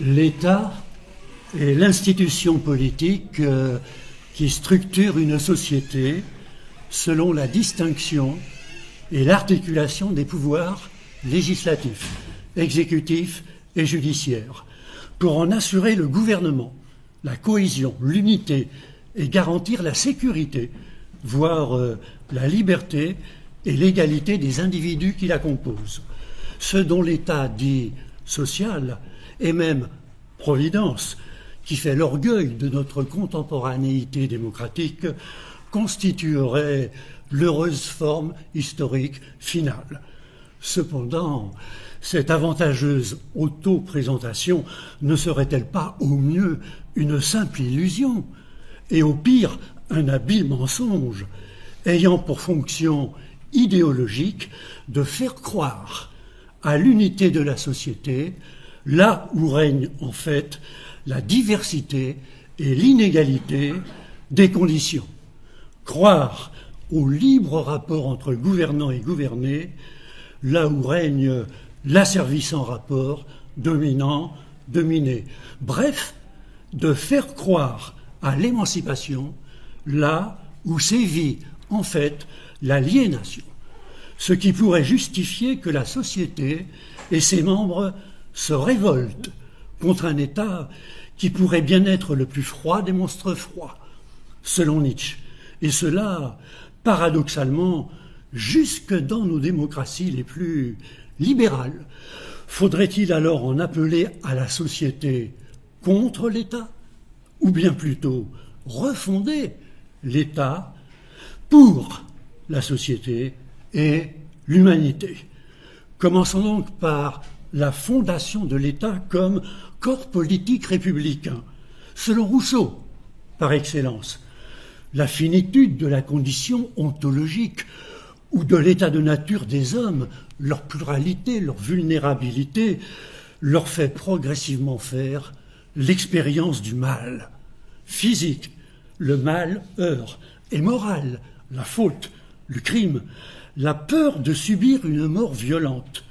L'État est l'institution politique qui structure une société selon la distinction et l'articulation des pouvoirs législatifs, exécutifs et judiciaires, pour en assurer le gouvernement, la cohésion, l'unité et garantir la sécurité, voire la liberté et l'égalité des individus qui la composent. Ce dont l'État dit social et même providence, qui fait l'orgueil de notre contemporanéité démocratique, constituerait l'heureuse forme historique finale. Cependant, cette avantageuse auto-présentation ne serait-elle pas au mieux une simple illusion et au pire un habile mensonge ayant pour fonction idéologique de faire croire à l'unité de la société là où règne en fait la diversité et l'inégalité des conditions. Croire au libre rapport entre gouvernants et gouvernés là où règne l'asservissant rapport dominant-dominé. Bref, de faire croire à l'émancipation là où sévit en fait l'aliénation, ce qui pourrait justifier que la société et ses membres se révoltent contre un État qui pourrait bien être le plus froid des monstres froids, selon Nietzsche, et cela, paradoxalement, jusque dans nos démocraties les plus libérales. Faudrait-il alors en appeler à la société contre l'État, ou bien plutôt refonder l'État pour la société et l'humanité? Commençons donc par la fondation de l'État comme corps politique républicain, selon Rousseau, par excellence. La finitude de la condition ontologique ou de l'état de nature des hommes, leur pluralité, leur vulnérabilité, leur fait progressivement faire l'expérience du mal physique, le mal heure, et moral, la faute, le crime, la peur de subir une mort violente,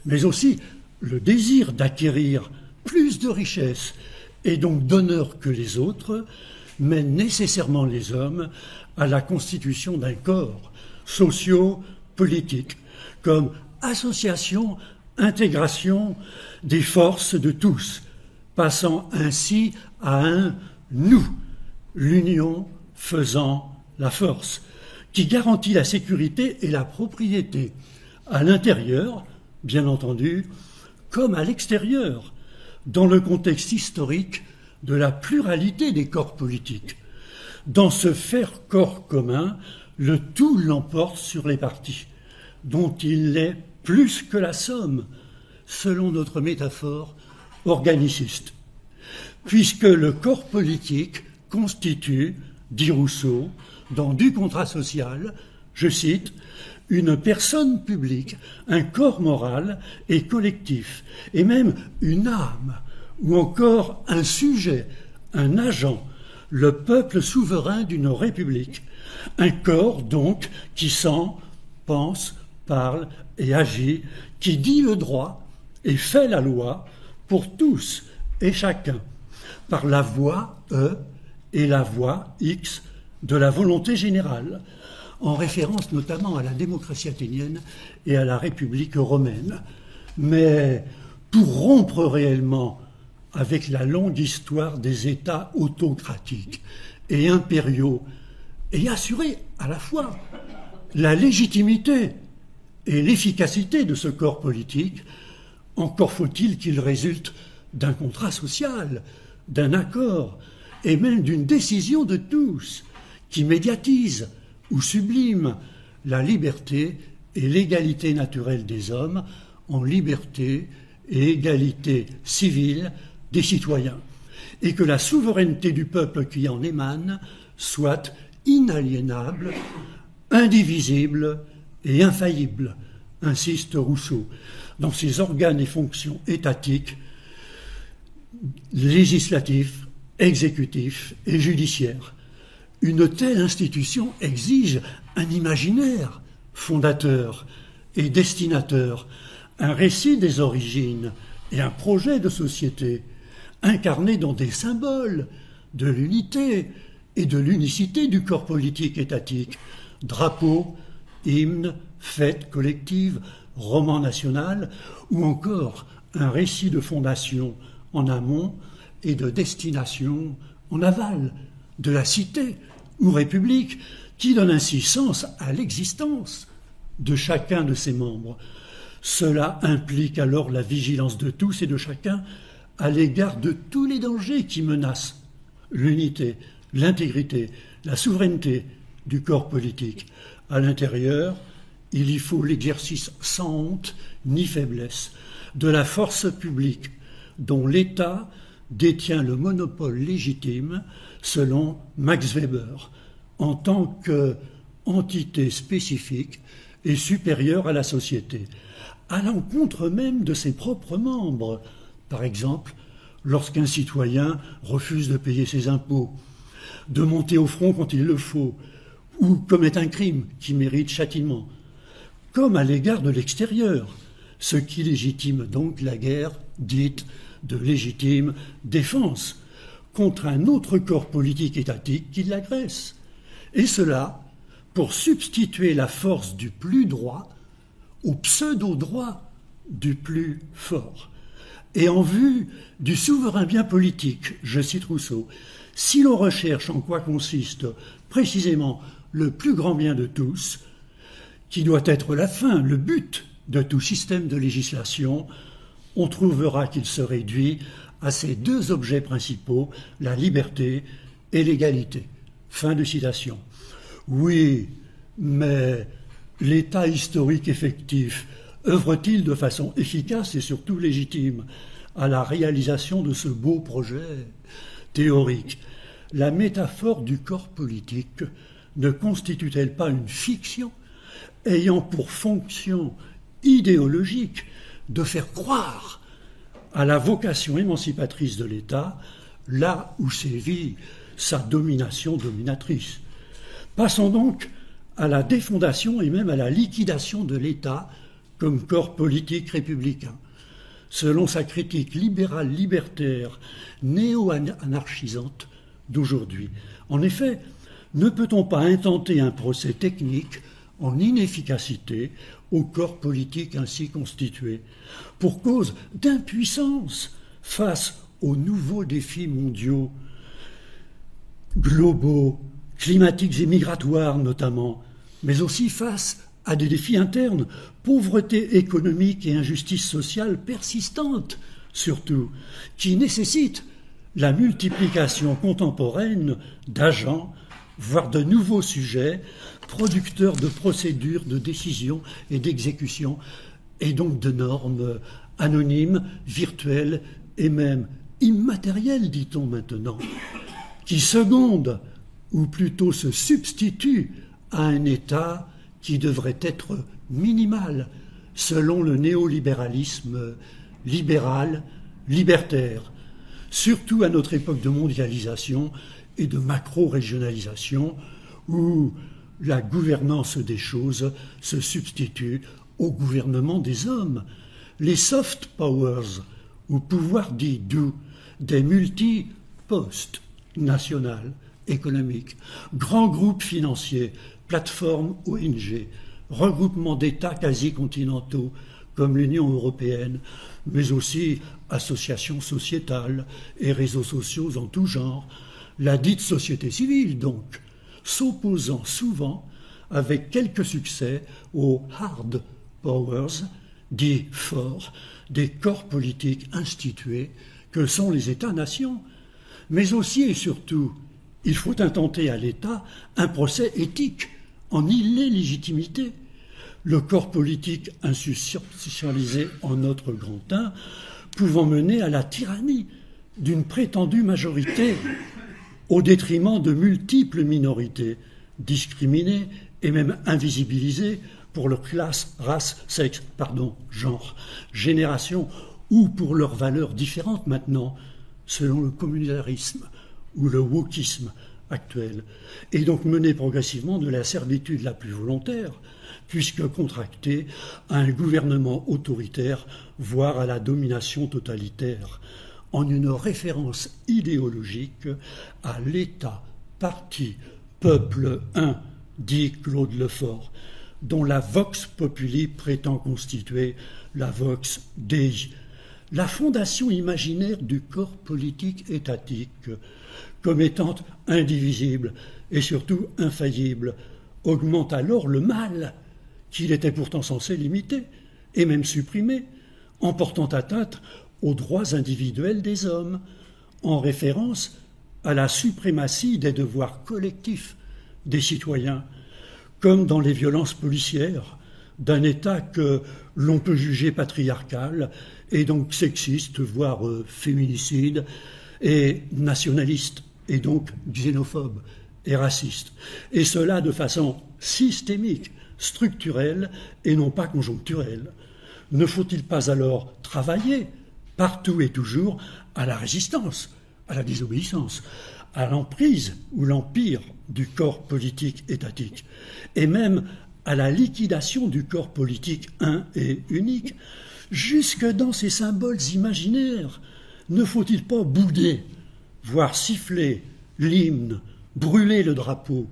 mais aussi le désir d'acquérir plus de richesses et donc d'honneur que les autres mène nécessairement les hommes à la constitution d'un corps socio-politique comme association, intégration des forces de tous, passant ainsi à un « nous », l'union faisant la force, qui garantit la sécurité et la propriété, à l'intérieur, bien entendu, comme à l'extérieur, dans le contexte historique de la pluralité des corps politiques. Dans ce faire corps commun, le tout l'emporte sur les parties, dont il est plus que la somme, selon notre métaphore organiciste. Puisque le corps politique constitue, dit Rousseau, dans Du contrat social, je cite, une personne publique, un corps moral et collectif, et même une âme, ou encore un sujet, un agent, le peuple souverain d'une république, un corps donc qui sent, pense, parle et agit, qui dit le droit et fait la loi pour tous et chacun, par la voix E et la voix X de la volonté générale, en référence notamment à la démocratie athénienne et à la République romaine. Mais pour rompre réellement avec la longue histoire des États autocratiques et impériaux, et assurer à la fois la légitimité et l'efficacité de ce corps politique, encore faut-il qu'il résulte d'un contrat social, d'un accord, et même d'une décision de tous, qui médiatise ou sublime la liberté et l'égalité naturelle des hommes en liberté et égalité civile des citoyens, et que la souveraineté du peuple qui en émane soit inaliénable, indivisible et infaillible, insiste Rousseau, dans ses organes et fonctions étatiques, législatifs, exécutifs et judiciaires. Une telle institution exige un imaginaire fondateur et destinateur, un récit des origines et un projet de société, incarnée dans des symboles de l'unité et de l'unicité du corps politique étatique. Drapeau, hymne, fête collective, roman national, ou encore un récit de fondation en amont et de destination en aval de la cité ou république, qui donne ainsi sens à l'existence de chacun de ses membres. Cela implique alors la vigilance de tous et de chacun à l'égard de tous les dangers qui menacent l'unité, l'intégrité, la souveraineté du corps politique. À l'intérieur, il y faut l'exercice sans honte ni faiblesse de la force publique dont l'État détient le monopole légitime selon Max Weber en tant qu'entité spécifique et supérieure à la société, à l'encontre même de ses propres membres. Par exemple, lorsqu'un citoyen refuse de payer ses impôts, de monter au front quand il le faut, ou commet un crime qui mérite châtiment, comme à l'égard de l'extérieur, ce qui légitime donc la guerre dite de légitime défense contre un autre corps politique étatique qui l'agresse. Et cela pour substituer la force du plus droit au pseudo-droit du plus fort. Et en vue du souverain bien politique, je cite Rousseau, si l'on recherche en quoi consiste précisément le plus grand bien de tous, qui doit être la fin, le but de tout système de législation, on trouvera qu'il se réduit à ces deux objets principaux, la liberté et l'égalité. Fin de citation. Oui, mais l'État historique effectif œuvre-t-il de façon efficace et surtout légitime à la réalisation de ce beau projet théorique? La métaphore du corps politique ne constitue-t-elle pas une fiction ayant pour fonction idéologique de faire croire à la vocation émancipatrice de l'État là où sévit sa domination dominatrice? Passons donc à la défondation et même à la liquidation de l'État comme corps politique républicain. Selon sa critique libérale, libertaire, néo-anarchisante d'aujourd'hui. En effet, ne peut-on pas intenter un procès technique en inefficacité au corps politique ainsi constitué, pour cause d'impuissance face aux nouveaux défis mondiaux, globaux, climatiques et migratoires notamment, mais aussi face à des défis internes, pauvreté économique et injustice sociale persistante surtout, qui nécessitent la multiplication contemporaine d'agents, voire de nouveaux sujets, producteurs de procédures, de décisions et d'exécutions, et donc de normes anonymes, virtuelles et même immatérielles, dit-on maintenant, qui secondent, ou plutôt se substituent à un État qui devrait être minimal, selon le néolibéralisme libéral, libertaire, surtout à notre époque de mondialisation et de macro-régionalisation, où la gouvernance des choses se substitue au gouvernement des hommes. Les soft powers, ou pouvoirs dits doux, des multi-postes nationales, économiques, grands groupes financiers, plateformes ONG, regroupements d'États quasi-continentaux comme l'Union européenne, mais aussi associations sociétales et réseaux sociaux en tout genre, la dite société civile donc, s'opposant souvent avec quelques succès aux hard powers, dits forts, des corps politiques institués que sont les États-nations. Mais aussi et surtout, il faut intenter à l'État un procès éthique en illégitimité. Le corps politique institutionnalisé en notre grand un, pouvant mener à la tyrannie d'une prétendue majorité au détriment de multiples minorités, discriminées et même invisibilisées pour leur classe, race, sexe, genre, génération, ou pour leurs valeurs différentes maintenant, selon le communautarisme ou le wokisme actuel, et donc mener progressivement de la servitude la plus volontaire, puisque contractée à un gouvernement autoritaire, voire à la domination totalitaire, en une référence idéologique à l'État, parti, peuple un, dit Claude Lefort, dont la vox populi prétend constituer la vox dei, la fondation imaginaire du corps politique étatique, comme étant indivisible et surtout infaillible, augmente alors le mal qu'il était pourtant censé limiter et même supprimer, en portant atteinte aux droits individuels des hommes, en référence à la suprématie des devoirs collectifs des citoyens, comme dans les violences policières d'un État que l'on peut juger patriarcal et donc sexiste, voire féminicide, et nationaliste, et donc xénophobe et raciste. Et cela de façon systémique, structurelle et non pas conjoncturelle. Ne faut-il pas alors travailler partout et toujours à la résistance, à la désobéissance, à l'emprise ou l'empire du corps politique étatique, et même à la liquidation du corps politique un et unique, jusque dans ces symboles imaginaires? Ne faut-il pas bouder, voire siffler l'hymne, brûler le drapeau,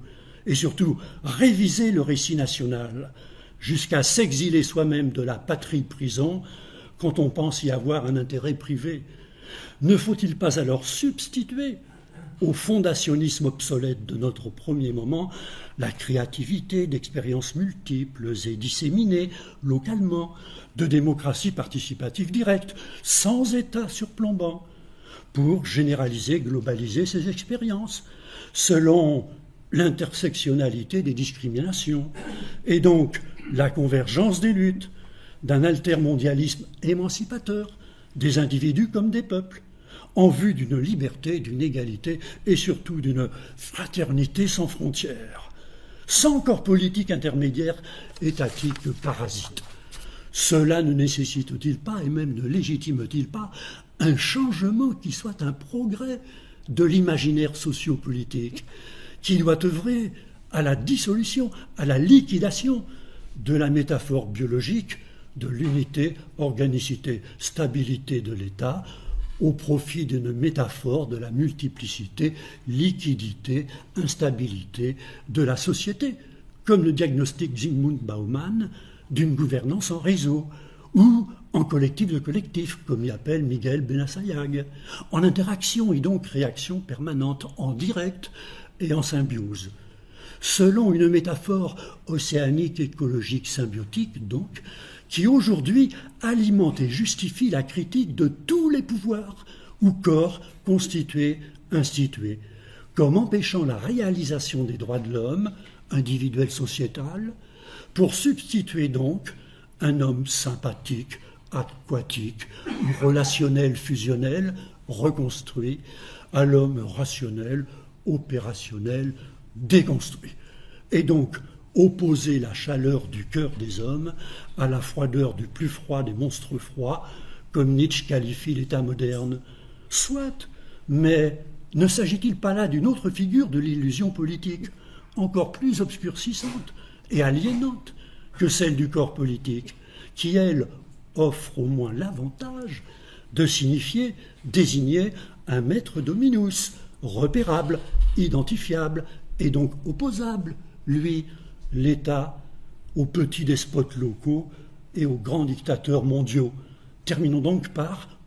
et surtout réviser le récit national, jusqu'à s'exiler soi-même de la patrie-prison quand on pense y avoir un intérêt privé? Ne faut-il pas alors substituer au fondationnisme obsolète de notre premier moment la créativité d'expériences multiples et disséminées localement, de démocratie participative directe, sans État surplombant, pour généraliser, globaliser ces expériences, selon l'intersectionnalité des discriminations, et donc la convergence des luttes, d'un altermondialisme émancipateur, des individus comme des peuples, en vue d'une liberté, d'une égalité et surtout d'une fraternité sans frontières, sans corps politique intermédiaire, étatique, parasite. Cela ne nécessite-t-il pas, et même ne légitime-t-il pas, un changement qui soit un progrès de l'imaginaire sociopolitique, qui doit œuvrer à la dissolution, à la liquidation de la métaphore biologique de l'unité, organicité, stabilité de l'État, au profit d'une métaphore de la multiplicité, liquidité, instabilité de la société, comme le diagnostic Zygmunt Bauman d'une gouvernance en réseau, ou en collectif de collectif, comme y appelle Miguel Benassayag, en interaction et donc réaction permanente, en direct et en symbiose. Selon une métaphore océanique, écologique, symbiotique, donc, qui aujourd'hui alimente et justifie la critique de tous les pouvoirs ou corps constitués, institués, comme empêchant la réalisation des droits de l'homme, individuel sociétal, pour substituer donc un homme sympathique, aquatique, relationnel, fusionnel, reconstruit, à l'homme rationnel, opérationnel, déconstruit. Et donc, opposer la chaleur du cœur des hommes à la froideur du plus froid des monstres froids, comme Nietzsche qualifie l'État moderne. Soit, mais ne s'agit-il pas là d'une autre figure de l'illusion politique, encore plus obscurcissante et aliénante que celle du corps politique, qui, elle, offre au moins l'avantage de signifier, désigner un maître dominus, repérable, identifiable et donc opposable, lui, l'État, aux petits despotes locaux et aux grands dictateurs mondiaux. Terminons donc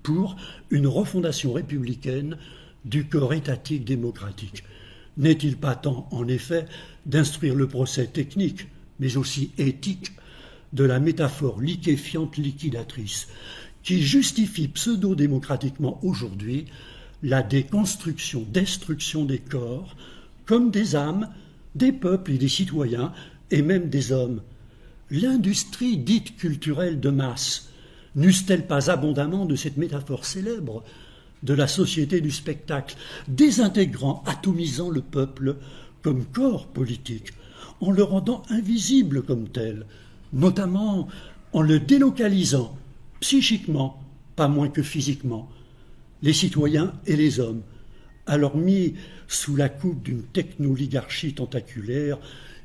pour une refondation républicaine du corps étatique démocratique. N'est-il pas temps, en effet, d'instruire le procès technique, mais aussi éthique, de la métaphore liquéfiante liquidatrice, qui justifie pseudo-démocratiquement aujourd'hui la déconstruction, destruction des corps, comme des âmes, des peuples et des citoyens, et même des hommes. L'industrie dite culturelle de masse n'use-t-elle pas abondamment de cette métaphore célèbre de la société du spectacle, désintégrant, atomisant le peuple comme corps politique, en le rendant invisible comme tel, notamment en le délocalisant psychiquement, pas moins que physiquement, les citoyens et les hommes, alors mis sous la coupe d'une technoligarchie tentaculaire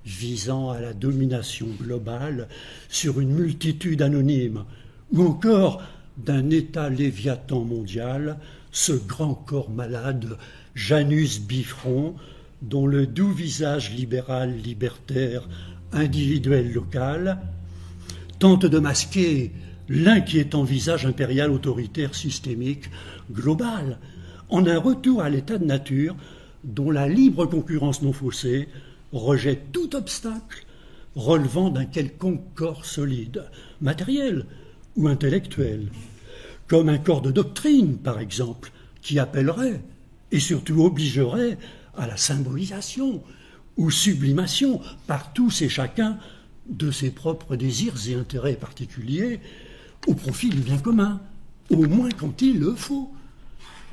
visant à la domination globale sur une multitude anonyme, ou encore d'un État léviathan mondial ce grand corps malade, Janus bifront, dont le doux visage libéral, libertaire, individuel, local, tente de masquer l'inquiétant visage impérial, autoritaire, systémique, global, en un retour à l'état de nature dont la libre concurrence non faussée rejette tout obstacle relevant d'un quelconque corps solide, matériel ou intellectuel, comme un corps de doctrine, par exemple, qui appellerait et surtout obligerait à la symbolisation ou sublimation par tous et chacun de ses propres désirs et intérêts particuliers au profit du bien commun, au moins quand il le faut.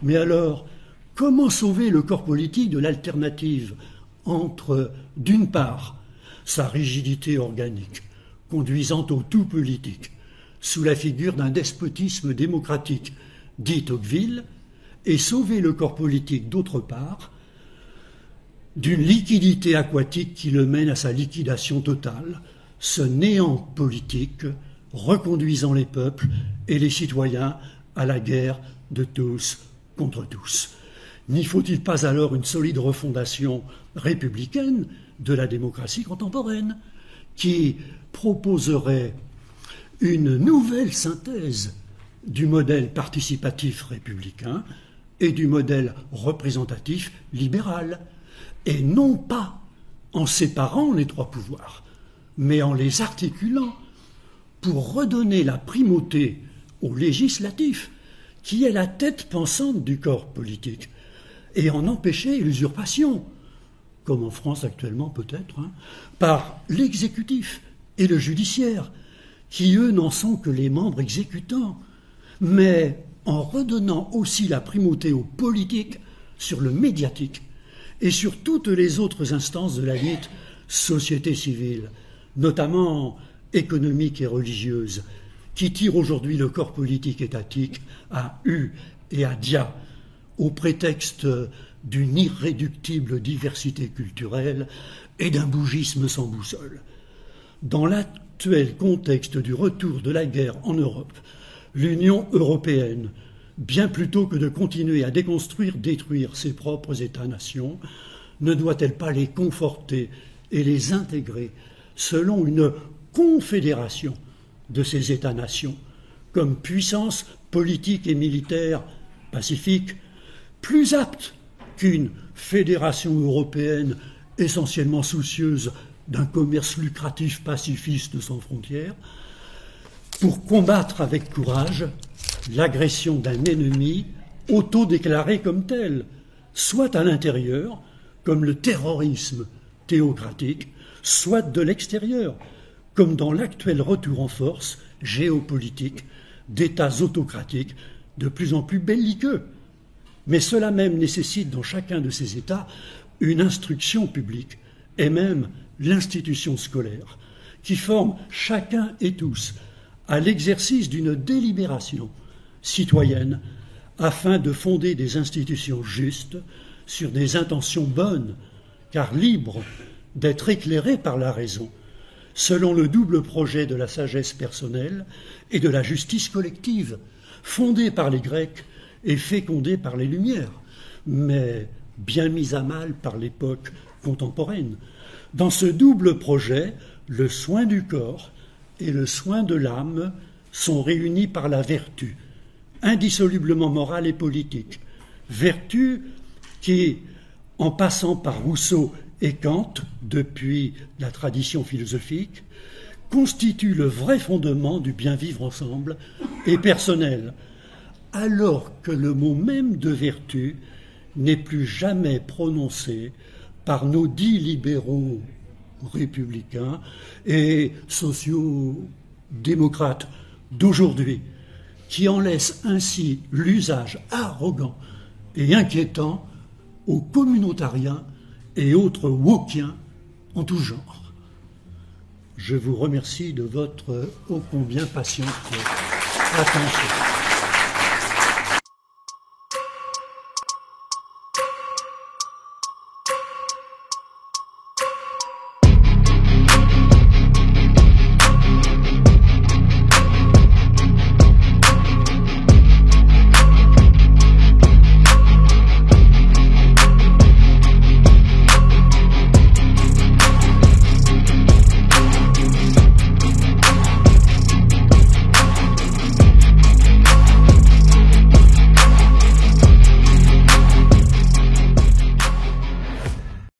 Mais alors, comment sauver le corps politique de l'alternative entre, d'une part, sa rigidité organique, conduisant au tout politique, sous la figure d'un despotisme démocratique, dit Tocqueville, et sauver le corps politique, d'autre part, d'une liquidité aquatique qui le mène à sa liquidation totale, ce néant politique reconduisant les peuples et les citoyens à la guerre de tous contre tous. N'y faut-il pas alors une solide refondation républicaine de la démocratie contemporaine qui proposerait une nouvelle synthèse du modèle participatif républicain et du modèle représentatif libéral, et non pas en séparant les trois pouvoirs, mais en les articulant pour redonner la primauté au législatif, qui est la tête pensante du corps politique, et en empêcher l'usurpation, comme en France actuellement peut-être, par l'exécutif et le judiciaire, qui eux n'en sont que les membres exécutants, mais en redonnant aussi la primauté au politique sur le médiatique et sur toutes les autres instances de la dite société civile, notamment économique et religieuse, qui tire aujourd'hui le corps politique étatique à U et à dia, au prétexte d'une irréductible diversité culturelle et d'un bougisme sans boussole. Dans l'actuel contexte du retour de la guerre en Europe, l'Union européenne, bien plutôt que de continuer à détruire ses propres États-nations, ne doit-elle pas les conforter et les intégrer selon une confédération de ces États-nations, comme puissance politique et militaire pacifique, plus apte qu'une fédération européenne essentiellement soucieuse d'un commerce lucratif pacifiste sans frontières, pour combattre avec courage l'agression d'un ennemi autodéclaré comme tel, soit à l'intérieur, comme le terrorisme théocratique, soit de l'extérieur, comme dans l'actuel retour en force géopolitique d'États autocratiques de plus en plus belliqueux. Mais cela même nécessite dans chacun de ces États une instruction publique et même l'institution scolaire, qui forme chacun et tous à l'exercice d'une délibération citoyenne afin de fonder des institutions justes sur des intentions bonnes, car libres d'être éclairées par la raison, selon le double projet de la sagesse personnelle et de la justice collective, fondée par les Grecs et fécondée par les Lumières, mais bien mise à mal par l'époque contemporaine. Dans ce double projet, le soin du corps et le soin de l'âme sont réunis par la vertu, indissolublement morale et politique. Vertu qui, en passant par Rousseau et Kant, depuis la tradition philosophique, constitue le vrai fondement du bien vivre ensemble et personnel, alors que le mot même de vertu n'est plus jamais prononcé par nos dits libéraux républicains et sociaux-démocrates d'aujourd'hui, qui en laissent ainsi l'usage arrogant et inquiétant aux communautariens et autres wokiens en tout genre. Je vous remercie de votre ô combien patiente attention.